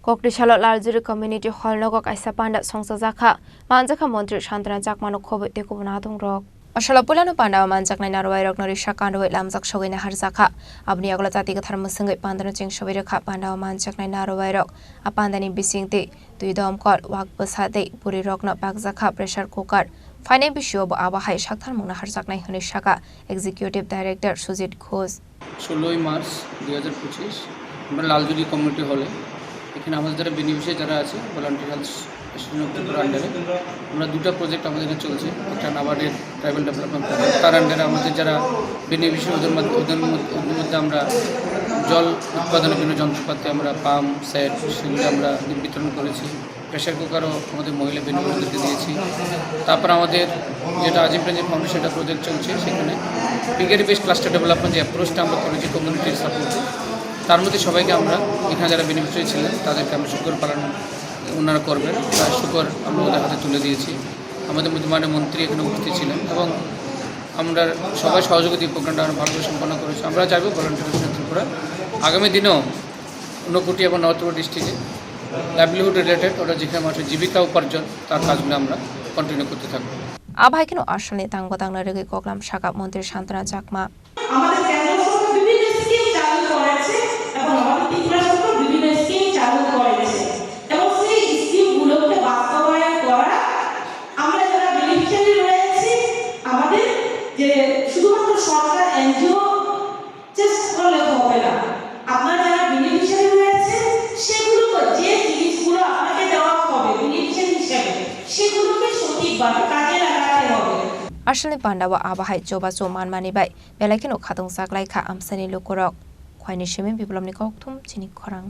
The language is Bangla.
Koktisalo Laljuri community hall Nogo Kaisa Panda Songsajakha Songsajakha Montri Shantana Jakmano Khobe Tekubana Rok Ashalapulano Panda Manjakna Narwai Norisha Kando Lamzak Showina Harzaka Abni Aglatati Thermosinga Pandana Ching Shoviraka Panda Manjakna Narwai Rock a Pandani Bisingti Duidom Kot Wak Basade Puri Rockna Bagzaka Pressure Cooker Fine Bishob Abahai Shaktan Muna Harzakna Hunishaka Executive Director Sujit Khos 16 March 2025 আমরা লালজুরি কমিউনিটি হলে এখানে আমাদের যারা বেনিফিশিয়ারি যারা আছে ভলান্টিয়ার হেলথ ট্রিপুরা আন্ডারে আমরা দুটো প্রজেক্ট আমাদের এখানে চলছে একটা নাবার্ডের ট্রাইবাল ডেভেলপমেন্ট প্রজেক্ট তার আন্ডারে আমাদের যারা বেনিফিশিয়ারি ওদের মধ্যে আমরা জল উৎপাদনের জন্য যন্ত্রপাতি আমরা পাম্প সেট সেগুলো আমরা বিতরণ করেছি প্রেশার কুকারও আমাদের মহিলা বেনিফিশিয়ারিদেরকে দিয়েছি তারপর আমাদের যেটা আজিম প্রেজেন্ট ফাউন্ডেশন একটা প্রজেক্ট চলছে সেখানে পিগারি বেস ক্লাস্টার ডেভেলপমেন্ট যে অ্যাপ্রোচটা আমরা করেছি কমিউনিটির সাপোর্টে তার মধ্যে সবাইকে আমরা এখানে যারা বেনিফিশিয়ারি ছিলেন তাদেরকে আমরা শুকর পালন ওনারা করবেন তার শুকর আমরা ওদের হাতে তুলে দিয়েছি আমাদের মধ্যে মাননীয় মন্ত্রী এখানে উপস্থিত ছিলেন এবং আমরা সবাই সহযোগিতা প্রোগ্রামটা আমরা ভালোভাবে সম্পন্ন করেছি আমরা চাইব ভলান্টিয়ার ত্রিপুরা আগামী দিনেও ঊনকোটি এবং নর্থ ত্রিপুরা ডিস্ট্রিক্টে লাইভলিহুড রিলেটেড ওটা যেখানে মানুষের জীবিকা উপার্জন তার কাজগুলো আমরা কন্টিনিউ করতে থাকবো আভাইকেন আসলে তাঙ্গতাংনা রেগে কোকলাম শাখা মন্ত্রী শান্তনা চাকমা আমাদের কেন্দ্র সরকার বিভিন্ন স্কিম চালু করেছে এবং আমাদের ত্রিপুরা সরকার বিভিন্ন স্কিম চালু করেছে এবং সেই স্কিমগুলোকে বাস্তবায়ন করা আমরা যারা বেনিফিশিয়ারি রয়েছে আমাদের যে শুধুমাত্র সরকার এনজিও চেষ্টা করলে হবে না আপনারা যারা বেনিফিশিয়ারি রয়েছে সেগুলো যে জিনিসগুলো আপনাকে দেওয়া হবে বেনিফিশিয়ারি হিসেবে সেগুলোকে সঠিকভাবে কাজে লাগাতে হবে আসলে পান্ডাওয়া আবাহাই চোবাচো মানমানিবাই বেলাইকেন খাদং সাকলাইখা আমসানি লোকরক খয়নি সেমে বিপ্লবনি কক্তুম চিনি খরাং